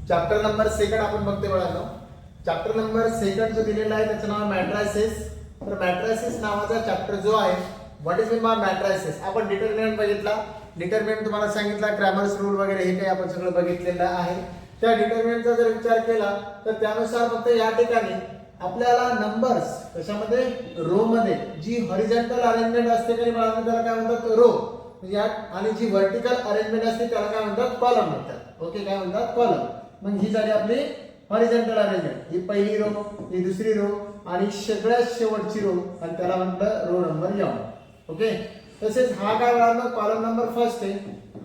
Chapter number second आपण बघतोय बाळांनो. चॅप्टर नंबर सेकंड जो दिलेला आहे त्याचं नाव मॅट्रायसिस. तर मॅट्रायसिस नावाचा चॅप्टर जो आहे, व्हॉट इज मीन बाय मॅट्रायसिस. आपण डिटर्मिनंट बघितला, डिटर्मिनंट तुम्हाला सांगितला, क्रॅमर्स रूल वगैरे हे काही आपण सगळं बघितलेलं आहे. त्या डिटर्मिनंटचा जर विचार केला तर त्यानुसार फक्त या ठिकाणी आपल्याला नंबर्स कशामध्ये, रो मध्ये जी हॉरिझॉन्टल अरेंजमेंट असते काही बाळांनो त्याला काय म्हणतात, रो. आणि जी व्हर्टिकल अरेंजमेंट असते त्याला काय म्हणतात, कॉलम म्हणतात. ओके, काय म्हणतात, कॉलम. मग ही झाली आपली हॉरिझॉन्टल अरेंजमेंट. ही पहिली रो, ही दुसरी रो आणि सगळ्यात शेवटची रो, आणि त्याला म्हणतात रो नंबर m. ओके, तसेच हा काय बाळांनो कॉलम नंबर फर्स्ट आहे,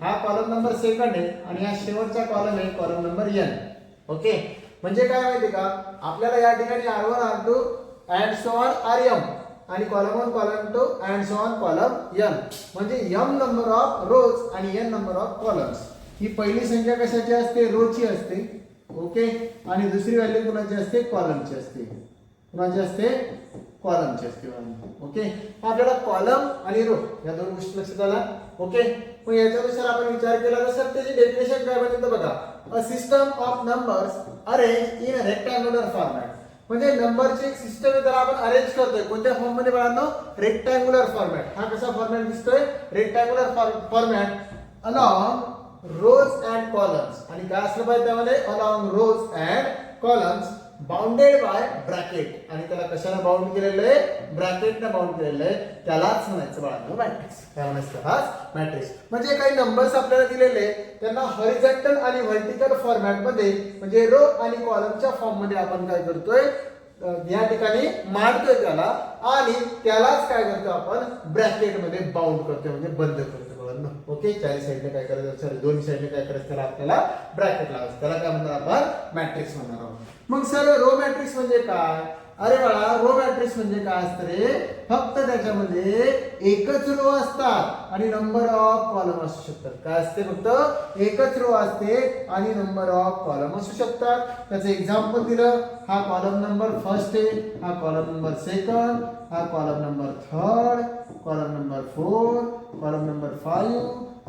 हा कॉलम नंबर सेकंड आहे आणि हा शेवटचा कॉलम आहे कॉलम नंबर n. ओके, म्हणजे काय माहिती का, आपल्याला या ठिकाणी r1 r2 and so on rm आणि column 1 column 2 and so on column n, म्हणजे m नंबर ऑफ रोज आणि n नंबर ऑफ कॉलम्स. ही पहिली संख्या कशाची असते, रोची असते. ओके, आणि दुसरी व्हॅल्यू कुणाची असते, कॉलमची असते. कुणाची असते, कॉलमची असते. ओके, आपल्याला कॉलम आणि रो या दोन गोष्टी लक्षात आल्या. ओके, मग याच्यानुसार आपण विचार केला तर सर त्याची डेफिनेशन काय बनते बघा, a system of numbers arrange in rectangular format. म्हणजे नंबरची एक सिस्टम आहे त्याला आपण अरेंज करतोय कोणत्या फॉर्म मध्ये बाळांनो, रेक्टँग्युलर फॉर्मॅट. हा कसा फॉर्मॅट दिसतोय, rectangular format along rows and columns. आणि काय असलं पाहिजे त्यामध्ये, along rows and columns bounded by bracket. आणि त्याला कशाला बाउंड केलेलं आहे, ब्रॅकेटने बाउंड केलेलं आहे. त्यालाच म्हणायचं बाळांनो मॅट्रिक्स. काय म्हणायचं, हाच मॅट्रिक्स. म्हणजे काही नंबर्स आपल्याला दिलेले त्यांना हॉरिझॉन्टल आणि व्हर्टिकल फॉर्मॅट मध्ये, म्हणजे रो आणि कॉलमच्या फॉर्म मध्ये आपण काय करतोय, या ठिकाणी मांडतोय त्याला, आणि त्यालाच काय करतो आपण, ब्रॅकेट मध्ये बाउंड करतोय, म्हणजे बंद करतोय. ओके, चारी साईडने काय करायचं, सॉरी दोन्ही साईडने काय करायचं, त्याला आपल्याला ब्रॅकेट लावायचं. त्याला काय म्हणणार आपण, मॅट्रिक्स म्हणणार आहोत. मग सर रो मॅट्रिक्स म्हणजे काय, अरे बाळा रो मॅट्रिक्स म्हणजे काय असतं रे, फक्त त्याच्यामध्ये एकच रो असतात आणि नंबर ऑफ कॉलम असू शकतात. काय असते, फक्त एकच रो असते आणि नंबर ऑफ कॉलम असू शकतात. त्याचं एक्झाम्पल दिलं, हा कॉलम नंबर फर्स्ट आहे, हा कॉलम नंबर सेकंड, हा column number third, column number 4, column number 5,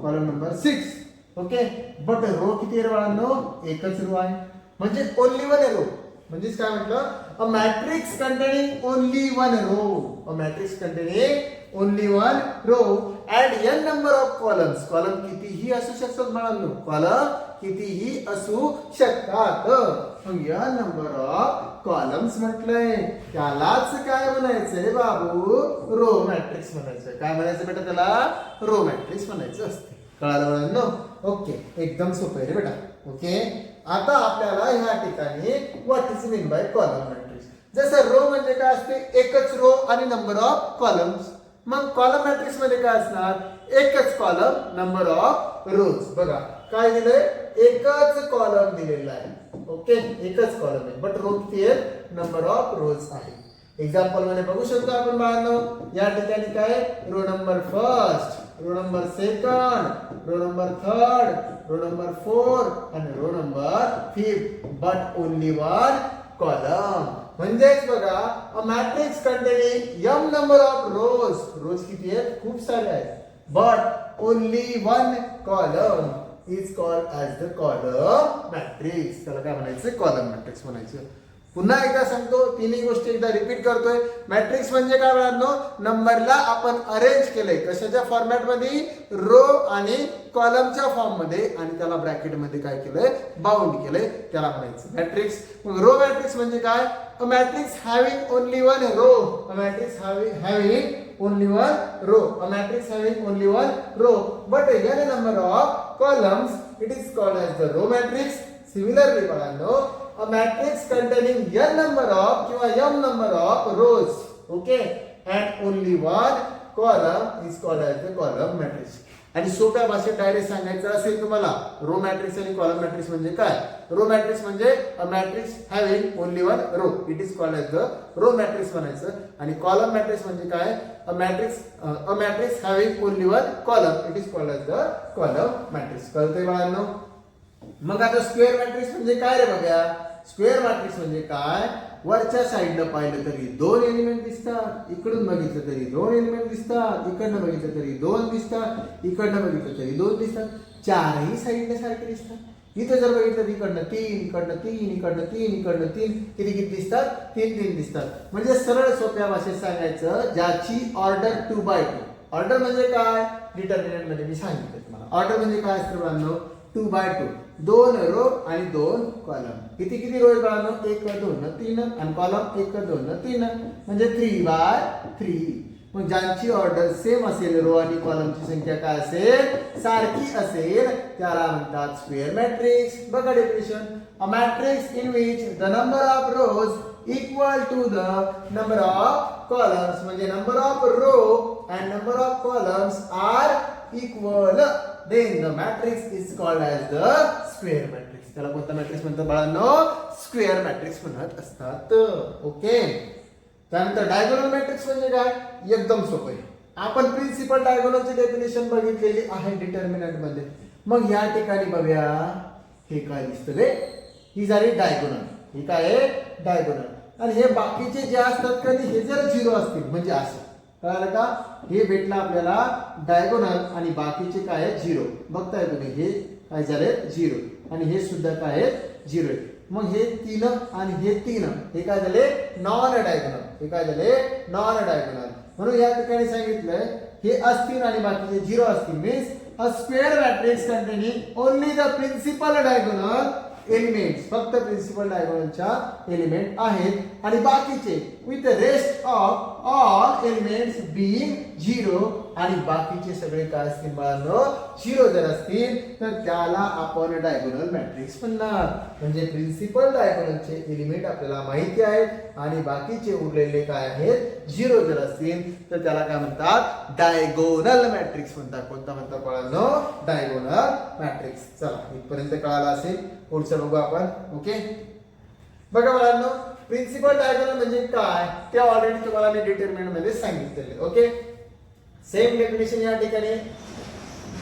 column number 6. Okay, but row किती आहे बाळांनो, एकच रो आहे. म्हणजे ओनली वन रो. म्हणजेच काय म्हटलं, a matrix containing only one row. A matrix containing only one row and n number of columns. Column कितीही असू शकतात बाळांनो, कॉलम कितीही असू शकतात. मग n नंबर ऑफ कॉलम्स म्हटलंय, त्यालाच काय म्हणायचंय बाबू, रो मॅट्रिक्स म्हणायचंय. काय म्हणायचं बेटा, त्याला रो मॅट्रिक्स म्हणायचं असते. कळालं बाळांनो. ओके, एकदम सोपं आहे रे बेटा. ओके, आता आपल्याला ह्या ठिकाणी what is mean by column matrix. जसं रो म्हणजे काय असते, एकच रो आणि नंबर ऑफ कॉलम्स. मग कॉलम मॅट्रिक्स मध्ये काय असणार, एकच कॉलम, नंबर ऑफ रोज. बघा काय दिलंय, एकच कॉलम दिलेला आहे. ओके, एकच कॉलम आहे, बट रो किती आहे, नंबर ऑफ रोज आहे. एक्झाम्पल मध्ये बघू शकतो आपण बाळांनो, या ठिकाणी काय, row number first, row number second, row number third, row number 4 आणि row number 5, but only one column. म्हणजेच बघा, a matrix containing m number of rows. Rows किती आहेत, खूप सारे आहेत, but only one column is called as the column matrix. त्याला काय म्हणायचं, कॉलम मॅट्रिक्स म्हणायचं. पुन्हा एकदा सांगतो, तिन्ही गोष्टी एकदा रिपीट करतोय. मॅट्रिक्स म्हणजे काय मिळालो, नंबरला आपण अरेंज केलंय कशाच्या फॉर्मॅट मध्ये, रो आणि कॉलमच्या फॉर्म मध्ये, आणि त्याला ब्रॅकेट मध्ये काय केलंय, बाउंड केलंय, त्याला म्हणायचं मॅट्रिक्स. मग रो मॅट्रिक्स म्हणजे काय, a matrix having only one row. A matrix having only one row. A matrix having only one row but n number of columns, it is called as the row matrix. Similarly बाळांनो, a matrix containing n number of किंवा m number of rows, okay, and only one column is called as the column matrix. आणि सोप्या भाषेत direct सांगायचं असेल तुम्हाला, row matrix आणि column matrix म्हणजे काय. रो मॅट्रिक्स म्हणजे a matrix having only one row, it is called as the row matrix म्हणायचं. आणि कॉलम मॅट्रिक्स म्हणजे काय, a matrix having only one column, it is called as the column matrix. कळतंय बाळांनो. मग आता स्क्वेअर मॅट्रिक्स म्हणजे काय रे बघा, स्क्वेअर मॅट्रिक्स म्हणजे काय, वरच्या साईडला पाहिलं तरी दोन एलिमेंट दिसतात, इकडून बघितलं तरी दोन एलिमेंट दिसतात, इकडनं बघितलं तरी दोन दिसतात, इकडनं बघितलं तरी दोन दिसतात, चारही साईडने सारखे दिसतात. इथे जर बघितलं इकडनं 3, इकडनं 3, इकडनं 3, इकडनं 3, किती किती दिसतात? 3 दिसतात. म्हणजे सरळ सोप्या भाषेत सांगायचं, ज्याची ऑर्डर 2/2. ऑर्डर म्हणजे काय? डिटर्मिनंट मध्ये मी सांगितलं तुम्हाला. ऑर्डर म्हणजे काय असतं बाळांनो? 2/2. 2 रो आणि 2 कॉलम. किती रो आहेत बाळांनो? 1, 2, 3 आणि कॉलम 1, 2, 3 म्हणजे 3/3. मग ज्यांची ऑर्डर सेम असेल, रो आणि कॉलमची संख्या काय असेल? सारखी असेल, त्याला म्हणतात स्क्वेअर मॅट्रिक्स. बघा definition. A matrix in which the number of rows equal to the number of columns, म्हणजे number of row and number of columns are equal, then the matrix is called as the square matrix. त्याला कोणता matrix म्हणतात बाळांनो? Square matrix म्हणत असतात. Okay. त्यानंतर diagonal matrix म्हणजे काय? एकदम सोपं आहे. आपण प्रिन्सिपल डायगोनलची डेफिनेशन बघितलेली आहे डिटर्मिनंट मध्ये. मग या ठिकाणी बघूया, हे काय दिसतं रे? ही झाली डायगोनल. ही काय आहे? डायगोनल. आणि हे बाकीचे जे असतात का हे जर 0 असतील म्हणजे असं, कळालं का? हे भेटलं आपल्याला डायगोनल आणि बाकीचे काय आहे? 0. बघताय तुम्ही, हे काय झाले? 0 आणि हे सुद्धा काय आहे? 0 आहे. मग हे 3 आणि हे 3 हे काय झाले? Non diagonal. हे काय झाले? Non diagonal. म्हणून या ठिकाणी सांगितलंय हे असतील आणि बाकीचे 0 असतील, means a square matrix containing only the principal diagonal elements. फक्त प्रिन्सिपल डायगोनलच्या एलिमेंट आहेत आणि बाकीचे with rest of all elements being 0 आणि बाकीचे सगळे काय असतील बाळांनो? 0 जर असतील तर त्याला आपण डायगोनल मॅट्रिक्स म्हणणार. म्हणजे प्रिन्सिपल डायगोनलचे एलिमेंट आपल्याला माहिती आहेत आणि बाकीचे उरलेले काय आहेत? 0 जर असतील तर त्याला काय म्हणतात? डायगोनल मॅट्रिक्स म्हणतात. कोणता म्हणतात बाळांनो? Diagonal matrix. चला, इथपर्यंत कळालं असेल. पुढचं बघू आपण. ओके. बघा बाळांनो, प्रिन्सिपल डायगोनल म्हणजे काय ते ऑलरेडी तुम्हाला मी डिटर्मिनंट मध्ये सांगितलेले. ओके. सेम डेफिनेशन या ठिकाणी.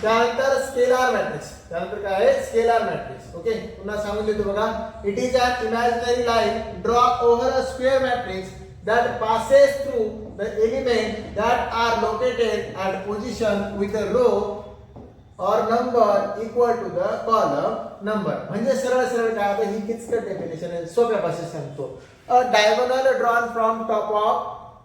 त्यानंतर स्केलार मॅट्रिक्स. त्यानंतर काय आहे? Scalar matrix. ओके. पुन्हा सांगून देतो बघा. It is an imaginary line draw over a square matrix that passes through the element that are located at position with a row or number equal to the column number. म्हणजे सरळ सरळ काय होतं? ही किचकट डेफिनेशन आहे, सोप्या भाषेत सांगतो. A diagonal drawn from top of,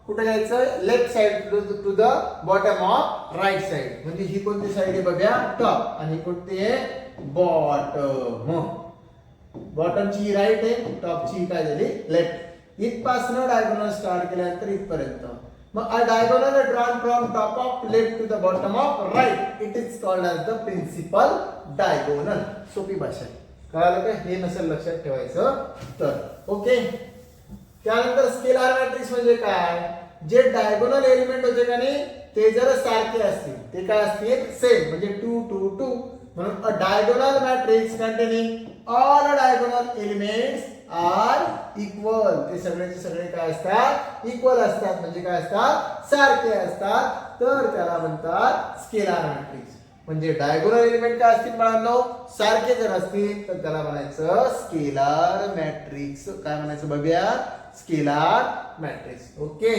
कुठे जायचं? Left side to the bottom of right side. म्हणजे ही कोणती साइड आहे बघा? टॉप. आणि कोणती आहे? बॉटम. बॉटमची राईट आहे, टॉपची काय झाली? लेफ्ट. इथपासून डायगोनल स्टार्ट केल्यानंतर इथपर्यंत. मग a diagonal drawn from top of left to the bottom of right, it is called as the principal diagonal. सोपी भाषा. कळालं का? हे नसेल लक्षात ठेवायचं तर. ओके. त्यानंतर स्केलार मॅट्रिक्स म्हणजे काय? जे डायगोनल एलिमेंट होते का नाही ते जर सारखे असतील, ते काय असतील? सेम. म्हणजे 2 2 2. म्हणून a diagonal matrix containing all diagonal elements are equal. ते सगळेचे सगळे काय असतात? इक्वल असतात. म्हणजे काय असतात? सारखे असतात. तर त्याला म्हणतात स्केलार मॅट्रिक्स. म्हणजे डायगोनल एलिमेंट काय असतील बाळांनो? सारखे जर असतील तर त्याला म्हणायचं स्केलार मॅट्रिक्स. काय म्हणायचं बघूया? Scalar matrix. ओके.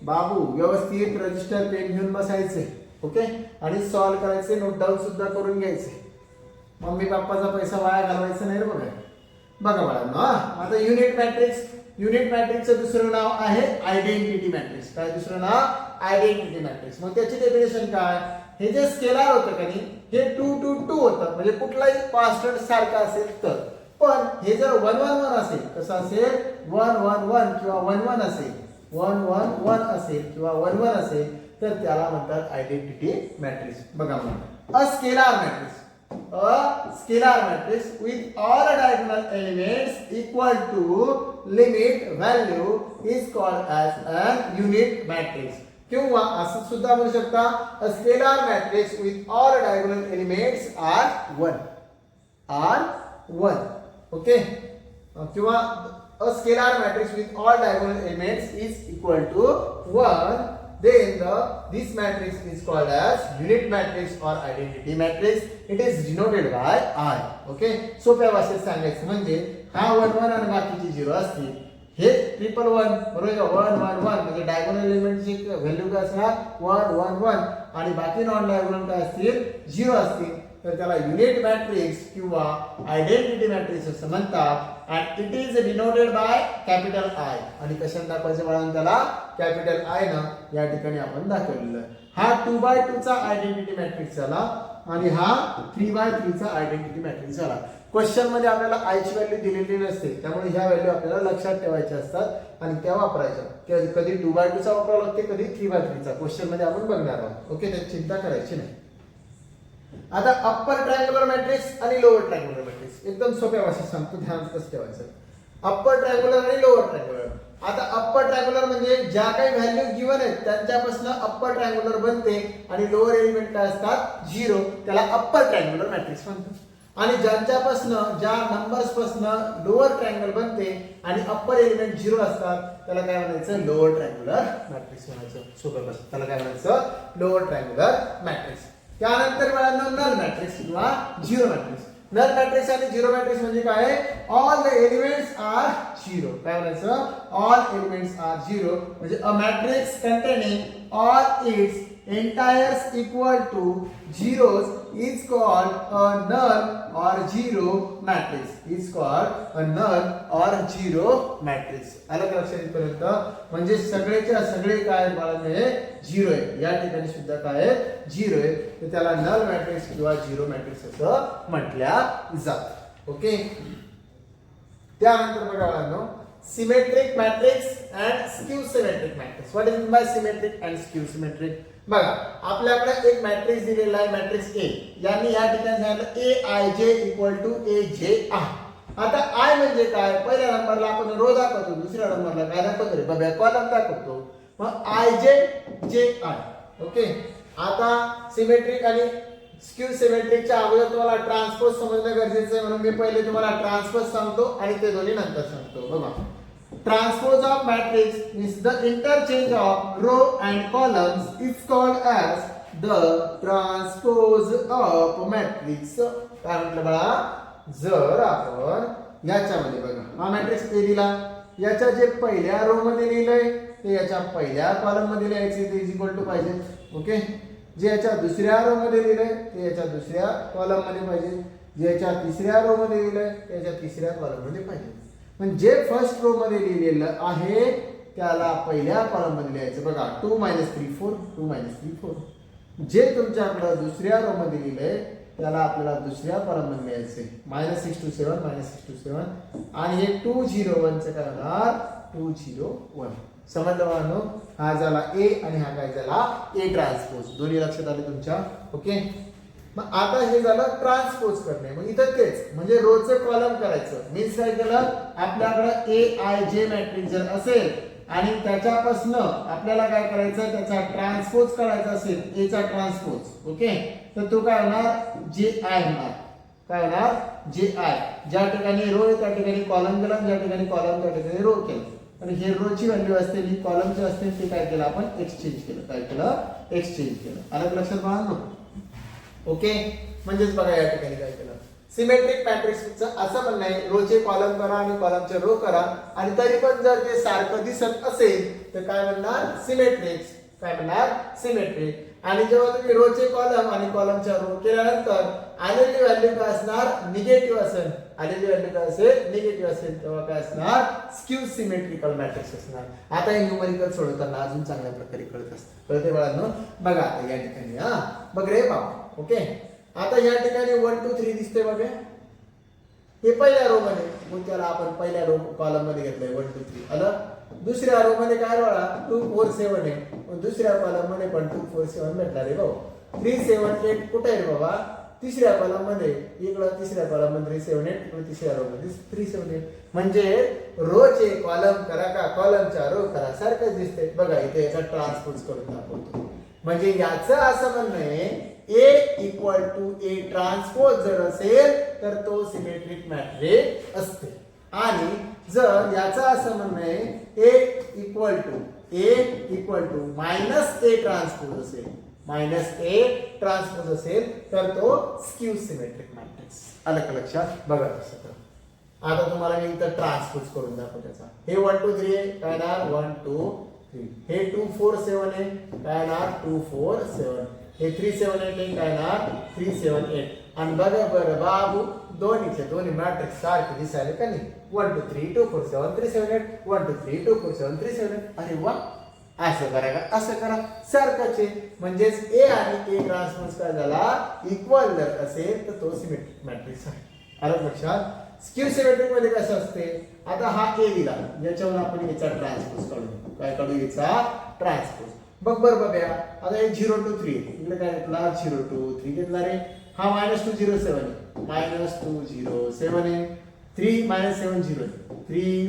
बाबू व्यवस्थित रजिस्टर पेन घेऊन बसायचे. ओके. आणि सॉल्व करायचे, नोट डाऊन सुद्धा करून घ्यायचे. मम्मी पप्पाचा पैसा वाया घालवायचा नाही रे बघा. बघा बाळांनो, आता युनिट मॅट्रिक्स. युनिट मॅट्रिक्सचं दुसरं नाव आहे आयडेंटिटी मॅट्रिक्स. काय दुसरं नाव? Identity matrix. मग त्याची डेफिनेशन काय? हे जे स्केलार होतं का नाही हे 2 2 2 होतं. म्हणजे कुठलाही कॉन्स्टंट सारखा असेल तर. पण हे जर 1 1 1 असेल, कसं असेल? 1 1 1 किंवा 1 1 असेल, 1 1 1 असेल किंवा 1 1 असेल तर त्याला म्हणतात आयडेंटिटी मॅट्रिक्स. बघा म्हणतात a scalar matrix. A scalar matrix with all diagonal elements equal to limit value is called as a unit matrix. किंवा असं सुद्धा म्हणू शकता a scalar matrix with all diagonal elements are 1. Okay. किंवा a scalar matrix with all diagonal elements is equal to 1. Then this matrix is called as unit matrix or identity matrix. It is denoted by I. Okay. सोप्या भाषेत सांगायचं म्हणजे हा 1 1 आणि बाकीचे 0 असतील. हे 1 1 1 बरोबर का? 1 1 1 म्हणजे डायगोनल एलिमेंटची व्हॅल्यू काय असणार? 1 1 1 आणि बाकी नॉन डायगोनल काय असतील? 0 असतील. तर त्याला युनिट मॅट्रिक्स किंवा आयडेंटिटी मॅट्रिक्स असं म्हणतात and it is denoted by capital I. आणि कशाने दाखवायचं बाळांनो त्याला कॅपिटल आय न या ठिकाणी आपण दाखवलेलं आहे. हा 2x2 चा आयडेंटिटी मॅट्रिक्स झाला आणि हा 3x3 चा आयडेंटिटी मॅट्रिक्स झाला. क्वेश्चन मध्ये आपल्याला आय ची व्हॅल्यू दिलेली नसते त्यामुळे ह्या व्हॅल्यू आपल्याला लक्षात ठेवायच्या असतात आणि त्या वापरायच्या. कधी 2x2 चा वापरावा लागते कधी 3x3 चा. क्वेश्चन मध्ये आपण बघणार आहोत. ओके त्याची चिंता करायची नाही. आता अप्पर ट्रायंग्युलर मॅट्रिक्स आणि लोअर ट्रायंग्युलर मॅट्रिक्स एकदम सोप्या भाषेत सांगतो, ध्यान कसं ठेवायचं. अप्पर ट्रायंग्युलर आणि लोअर ट्रायंग्युलर. आता अप्पर ट्रायंग्युलर म्हणजे ज्या काही व्हॅल्यू गिवन आहेत त्यांच्यापासून अप्पर ट्रायंग्युलर बनते आणि लोअर एलिमेंट काय असतात 0, त्याला अप्पर ट्रायंग्युलर मॅट्रिक्स म्हणतात. आणि ज्यांच्यापासून ज्या नंबर्स पासून लोअर ट्रायंगल बनते आणि अप्पर एलिमेंट 0 असतात त्याला काय म्हणायचं लोअर ट्रायंग्युलर मॅट्रिक्स म्हणायचं. सोप्या भाषेत त्याला काय म्हणायचं लोअर ट्रायंग्युलर मॅट्रिक्स. त्यानंतर मला नल मॅट्रिक्स किंवा झिरो मॅट्रिक्स. नल मॅट्रिक्स आणि झिरो मॅट्रिक्स म्हणजे काय all the elements are zero. काय म्हणायचं ऑल एलिमेंट्स आर झिरो म्हणजे a matrix containing all its entries equal to zeros is called a null or zero matrix. Is called a null or zero matrix. अलग लक्षात येईपर्यंत म्हणजे सगळेच्या सगळे काय बाळांनो झिरो आहे. या ठिकाणी सुद्धा काय आहे झिरो आहे तर त्याला नल मॅट्रिक्स किंवा झिरो मॅट्रिक्स असं म्हटल्या जातं. ओके त्यानंतर बघा बाळांनो symmetric matrix and skew symmetric matrix. What is mean by symmetric and skew symmetric. बघा आपल्याकडे एक मॅट्रिक्स दिलेला आहे मॅट्रिक्स ए. यांनी या ठिकाणी सांगितलं ए आय जे इक्वल टू ए जे आय. आता आय म्हणजे काय पहिल्या नंबरला आपण रो दाखवतो, दुसऱ्या नंबरला काय दाखवतो रे बाबा कॉलम दाखवतो. मग आय जे जे आय. ओके आता सिमेट्रिक आणि स्क्यू सिमेट्रिकच्या अगोदर तुम्हाला ट्रान्सपोज समजणं गरजेचं आहे म्हणून मी पहिले तुम्हाला ट्रान्सपोज सांगतो आणि ते दोन्ही नंतर सांगतो. बघा transpose of matrix is the interchange of row and columns is called as the transpose of matrix. काय म्हटलं बाळा जर आपण याच्यामध्ये बघा हा मॅट्रिक्स ए दिला याच्या जे पहिल्या रो मध्ये लिहिलंय ते याच्या पहिल्या कॉलम मध्ये लिहायचे ते इज इक्वल टू पाहिजे. ओके जे याच्या दुसऱ्या रो मध्ये लिहिलंय ते याच्या दुसऱ्या कॉलम मध्ये पाहिजे. जे याच्या तिसऱ्या रो मध्ये लिहिलंय ते याच्या तिसऱ्या कॉलम मध्ये पाहिजे. पण जे फर्स्ट रो मध्ये लिहिलेलं आहे त्याला पहिल्या कॉलम मध्ये लिहायचं. बघा 2 - 3 4 2 - 3 4. जे तुमच्याकडे दुसऱ्या रो मध्ये लिहिलंय त्याला आपल्याला दुसऱ्या कॉलम मध्ये लिहायचंय -6 to 7 -6 to 7 आणि हे 2 0 1 चं काय होणार 2 0 1. समजलं बाळांनो हा झाला ए आणि हा काय झाला ए ट्रान्सपोज. दोन्ही लक्षात आले तुमच्या. ओके मग आता हे झालं ट्रान्सपोज करणे. मग इथं तेच म्हणजे रोचे कॉलम करायचं. मीन्स काय केलं आपल्याकडे ए आय जे मॅट्रिक्स जर असेल आणि त्याच्यापासून आपल्याला काय करायचं त्याचा ट्रान्सपोज करायचा असेल ए चा ट्रान्सपोज. ओके तर तो काय होणार जे आय होणार. काय होणार जे आय. ज्या ठिकाणी रो आहे त्या ठिकाणी कॉलम केला, ज्या ठिकाणी कॉलम त्या ठिकाणी रो केला. आणि हे रो ची व्हॅल्यू असते ही कॉलमची असते ते काय केलं आपण एक्सचेंज केलं. काय केलं एक्सचेंज केलं. अलग लक्षात बाळांनो. ओके म्हणजेच बघा या ठिकाणी काय केलं सिमेट्रिक मॅट्रिक्सचं असं म्हणणं आहे रोचे कॉलम करा आणि कॉलमचे रो करा आणि तरी पण जर ते सारखं दिसत असेल तर काय म्हणणार सिमेट्रिक्स. काय म्हणणार सिमेट्रिक. आणि जेव्हा तुम्ही रोचे कॉलम आणि कॉलमच्या रो केल्यानंतर आलेली व्हॅल्यू काय असणार निगेटिव्ह असेल. आलेली व्हॅल्यू काय असेल निगेटिव्ह असेल तेव्हा काय असणार स्क्यू सिमेट्रिकल मॅट्रिक्स असणार. आता हे न्यूमरिकल सोडवताना अजून चांगल्या प्रकारे कळत असतं. कळते बाळांनो. बघा आता या ठिकाणी हा बघ रे बाबा. ओके आता या ठिकाणी 1 2 3 दिसते बघा हे पहिल्या रो मध्ये. मग त्याला आपण पहिल्या रो कॉलम मध्ये घेतलंय 1 2 3 आलं. दुसऱ्या रो मध्ये काय बाळा 2 4 7 आहे. मग दुसऱ्या कॉलम मध्ये पण 2 4 7 भेटला रे भाऊ. 3 7 8 कुठे आहे रे बाबा तिसऱ्या कॉलम मध्ये. इकडं तिसऱ्या कॉलम मध्ये 3 7 8 इकडे तिसऱ्या रो मध्ये 3 7 8. म्हणजे रो चे कॉलम करा का कॉलमच्या रो करा सारखंच दिसते. बघा इथे याचा ट्रान्सपोज करून दाखवतो. म्हणजे याचं असं म्हणणं आहे A equal to A transpose जर असेल तर तो सिमेट्रिक मॅट्रिक्स असते. आणि जर याचं असं म्हणणं आहे A equal to minus A transpose असेल ए ट्रान्सपोज असेल तर तो स्क्यू सिमेट्रिक मॅट्रिक्स. अलग लक्षात बघा कसं. आता तुम्हाला मी इथं ट्रान्सपोज करून दाखवतो त्याचा. हे 1 2 3 आहे काय ना 1 2 3. हे 2 4 7 आहे काय ना 2 4 7. हे 3 7 8 आहे काय ना 3 7 8. आणि बघा बरं बाबू दोन्हीचे दोन्ही मॅट्रिक्स सारखे दिसायले का नाही 1 2 3 2 4 7 3 7 8 1 2 3 2 4 7 3 7 8 अरे वा असं करा का असं करा सारखाचे म्हणजेच ए आणि ए ट्रान्सपोज काय झाला इक्वल जर असेल तर तो सिमेट्रिक मॅट्रिक्स आहे. आलं लक्षात. स्क्यू सिमेट्रिक मध्ये कसं असते आता हा ए दिला याच्यावर आपण याचा ट्रान्सपोज काढू काय काढू याचा ट्रान्सपोज बघ बरं बघूया आता हे 0 2 3 इकडे काय घेतला 0 2 3 घेतला रे हा -2 0 7 -2 0 7 आहे 3 7 0 3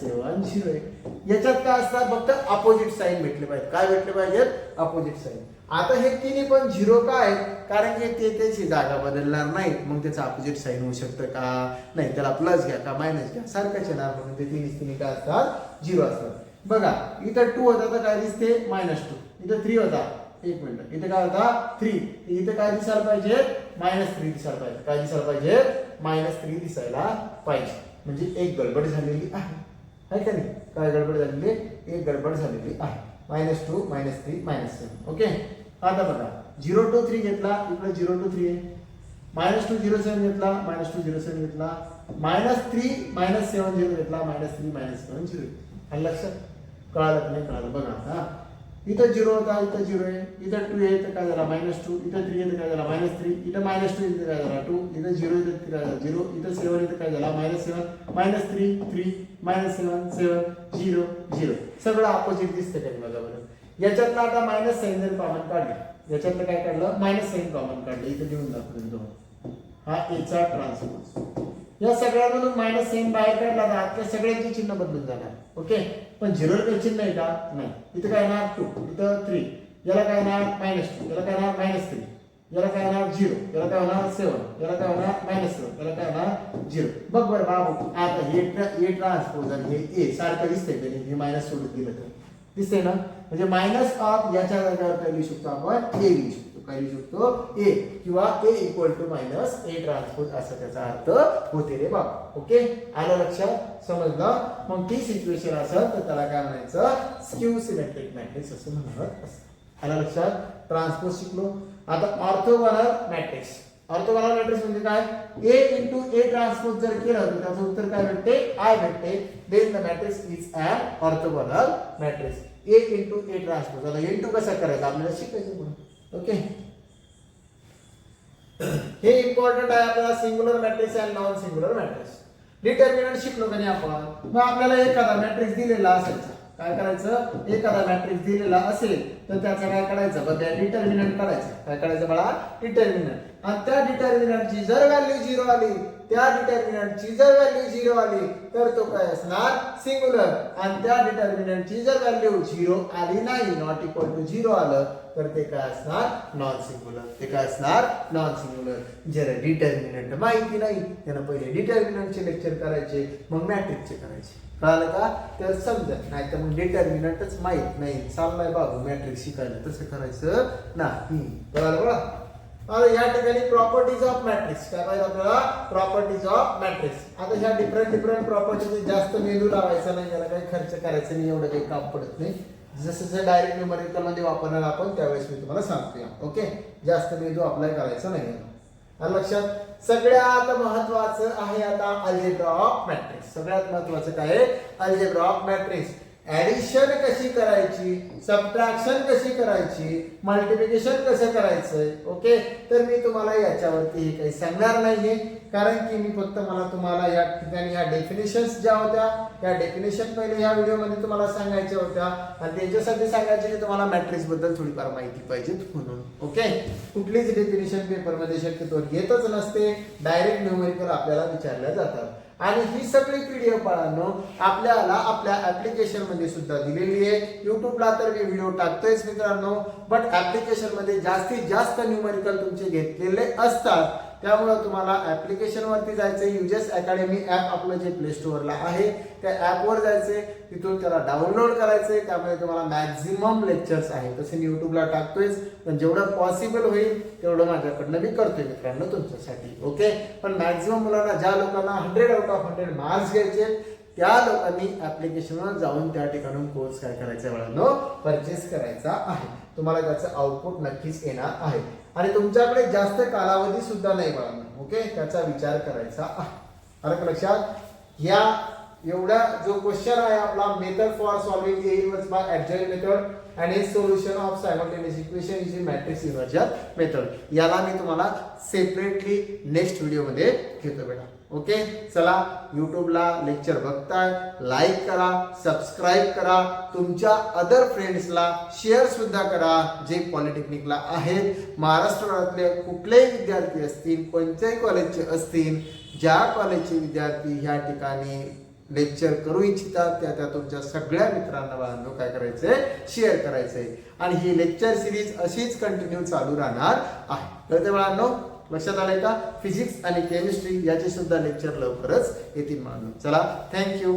7 0 याच्यात काय असतात फक्त अपोजिट साइन भेटले पाहिजे काय भेटले पाहिजेत अपोजिट साइन. आता हे तिन्ही पण 0 का आहेत कारण की ते त्याची जागा बदलणार नाही मग त्याचं अपोजिट साइन होऊ शकतं का नाही त्याला प्लस घ्या का मायनस घ्या सारखंच येणार म्हणून ते तिन्ही काय असतात 0 असतात. बघा इथं 2 होता तर काय दिसते -2 इथं 3 होता एक मिनिट इथे काय होता 3 इथे काय दिसायला पाहिजे -3 दिसायला पाहिजे काय दिसायला पाहिजे -3 दिसायला पाहिजे म्हणजे एक गडबड झालेली आहे का नाही काय गडबड झालेली एक गडबड झालेली आहे -2 -3 -7 ओके. आता बघा 0 2 3 घेतला इकडे 0 2 3 आहे -2 0 7 घेतला -2 0 7 घेतला -3 7 0 घेतला -3 7 0 आणि लक्षात कळालं नाही कळालं बघा हा इथं 0 होता इथं 0 आहे इथं 2 आहे तर काय झाला -2 इथं 3 आहे तर काय झाला -3 इथं -2 इथं काय झाला 2 इथं 0 इथं काय झाला 0 इथं 7 इथं काय झाला -7 -3 3 -7 7 0 0 सगळं अपोजिट दिसतं का बघा बरं. याच्यातलं आता मायनस साइन जर कॉमन काढलं याच्यातलं काय काढलं मायनस साइन कॉमन काढलं इथं लिहून दाखवतो हा एचा ट्रान्सपोज या सगळ्यांमधून मायनस साइन बाहेर काढला तर आतल्या सगळ्यांचे चिन्ह बदलून जाणार ओके. पण 0 वर चिन्ह आहे का नाही इथं काय येणार 2 इथं 3 याला काय येणार -2 याला काय येणार -3 याला काय येणार 0 याला काय होणार 7 याला काय होणार -7 याला काय होणार 0. बघ बरं बाबू आता हे ट्रान्सपोज आणि हे ए सारखं दिसतंय का हे मायनस सोडून दिलं तर दिसतंय ना म्हणजे मायनस ऑफ याच्या जागेवर काय लिहू शकतो आपण ए लिहू शकतो काय लिहू शकतो ए किंवा A equal to minus A transpose असं त्याचा अर्थ होते रे बाबा ओके. आलं लक्षात समजलं. मग ती सिच्युएशन असेल तर त्याला काय म्हणायचं स्क्यू सिमेट्रिक मॅट्रिक्स असं म्हणत असतं. आलं लक्षात. ट्रान्सपोज शिकलो. आता ऑर्थोगोनल मॅट्रिक्स ऑर्थोगोनल मॅट्रिक्स म्हणजे काय ए इंटू ए ट्रान्सपोज जर केलं तर त्याचं उत्तर काय भेटते आय भेटते then the matrix is an orthogonal matrix A into A transpose. आता इंटू कसा करायचा आपल्याला शिकायचं पुढे ओके. हे इम्पॉर्टंट आहे आपल्याला सिंग्युलर मॅट्रिक्स आणि नॉन सिंग्युलर मॅट्रिक्स. डिटर्मिनंट शिकलो का नाही आपण मग आपल्याला एखादा मॅट्रिक्स दिलेला असायचा काय करायचं एखादा मॅट्रिक्स दिलेला असेल तर त्याचा काय काढायचं बघा डिटर्मिनंट काढायचं काय काढायचं बाळा डिटर्मिनंट आणि त्या डिटर्मिनंटची जर व्हॅल्यू 0 आली त्या डिटर्मिनंटची जर व्हॅल्यू 0 आली तर तो काय असणार सिंग्युलर आणि त्या डिटर्मिनंटची जर व्हॅल्यू 0 आली नाही नॉट इक्वल टू 0 आलं तर ते काय असणार नॉन सिंग्युलर ते काय असणार नॉन सिंग्युलर. ज्याला डिटर्मिनंट माहिती नाही त्यानं पहिले डिटर्मिनंटचे लेक्चर करायचे मग मॅट्रिक्सचे करायचे कळालं का तर समजत नाही तर मग डिटर्मिनंटच माहित नाही चाललाय बाबू मॅट्रिक्स शिकायला तसं करायचं नाही कळालं बघा. आता या ठिकाणी प्रॉपर्टीज ऑफ मॅट्रिक्स काय पाहिजे आपल्याला प्रॉपर्टीज ऑफ मॅट्रिक्स. आता ह्या डिफरंट प्रॉपर्टीज जास्त मेंदू लावायचा नाही याला काही खर्च करायचा नाही एवढं काही काम पडत नाही जसं जसं डायरेक्ट न्यूमरिकल मध्ये वापरणार आपण त्यावेळेस मी तुम्हाला सांगतो ओके. जास्त मेंदू अप्लाय करायचा नाही लक्षात. सगळ्यात महत्वाचं आहे आता अल्जेब्रा ऑफ मॅट्रिक्स. सगळ्यात महत्वाचं काय अल्जेब्रा ऑफ मॅट्रिक्स. ऍडिशन कशी करायची सबट्रॅक्शन कशी करायची मल्टिप्लिकेशन कसं करायचं ओके. तर मी तुम्हाला याच्यावरती काही सांगणार नाहीये कारण की मी फक्त मला तुम्हाला या ठिकाणी ह्या डेफिनेशन्स ज्या होत्या त्या डेफिनेशन पहिले ह्या व्हिडिओमध्ये तुम्हाला सांगायच्या होत्या आणि त्याच्यासाठी सांगायचे की तुम्हाला मॅट्रिक्स बद्दल थोडीफार माहिती पाहिजे म्हणून ओके. कुठलीच डेफिनेशन पेपरमध्ये शक्यतो येतच नसते डायरेक्ट न्यूमेरिकल आपल्याला विचारल्या जातात आणि ही सगळी पीडीएफ बाळांनो आपल्याला आपल्या ऍप्लिकेशन मध्ये सुद्धा दिलेली आहे. युट्यूबला तर मी व्हिडिओ टाकतोयच मित्रांनो बट ऍप्लिकेशन मध्ये जास्तीत जास्त न्यूमेरिकल तुमचे घेतलेले असतात त्यामुळे तुम्हाला ऍप्लिकेशन वरती जायचे युजेस अकॅडमी ऍप आपलं जे प्ले स्टोअरला आहे त्या ऍप वर जायचे तिथून त्याला डाउनलोड करायचे त्यामुळे तुम्हाला मॅक्झिमम लेक्चर्स आहे तसे मी युट्यूबला टाकतोयच पण जेवढं पॉसिबल होईल तेवढं माझ्याकडनं मी करतोय मित्रांनो तुमच्यासाठी ओके. पण मॅक्झिमम मुलांना ज्या लोकांना 100 आउट ऑफ 100 मार्क्स घ्यायचे त्या लोकांनी ऍप्लिकेशनवर जाऊन त्या ठिकाणून कोर्स काय करायचा मुलांनो परचेस करायचा आहे. तुम्हाला त्याचं आउटपुट नक्कीच येणार आहे. आणि तुमच्याकडे जास्त कालावधी सुद्धा नाही बाळांनो. ओके, त्याचा विचार करायचा आहे. आलं का लक्षात? या एवढा जो क्वेश्चन आहे आपला method for solving A inverse by adjoint method and A solution of simultaneous equation using matrix inversion method, याला मी तुम्हाला सेपरेटली नेक्स्ट व्हिडिओ मध्ये घेतो बेटा. ओके, चला युट्यूबला लेक्चर बघताय, लाईक करा, सबस्क्राईब करा, तुमच्या अदर फ्रेंड्सला शेअर सुद्धा करा जे पॉलिटेक्निकला आहेत. महाराष्ट्रातले कुठलेही विद्यार्थी असतील, कोणत्याही कॉलेजचे असतील, ज्या कॉलेजचे विद्यार्थी ह्या ठिकाणी लेक्चर करू इच्छितात त्या तुमच्या सगळ्या मित्रांना बाळांनो काय करायचंय, शेअर करायचंय. आणि ही लेक्चर सिरीज अशीच कंटिन्यू चालू राहणार आहे. तर ते बाळांनो लक्षात आलंय का? फिजिक्स आणि केमिस्ट्री याचे सुद्धा लेक्चर लवकरच येतील बाळांनो. चला, थँक्यू.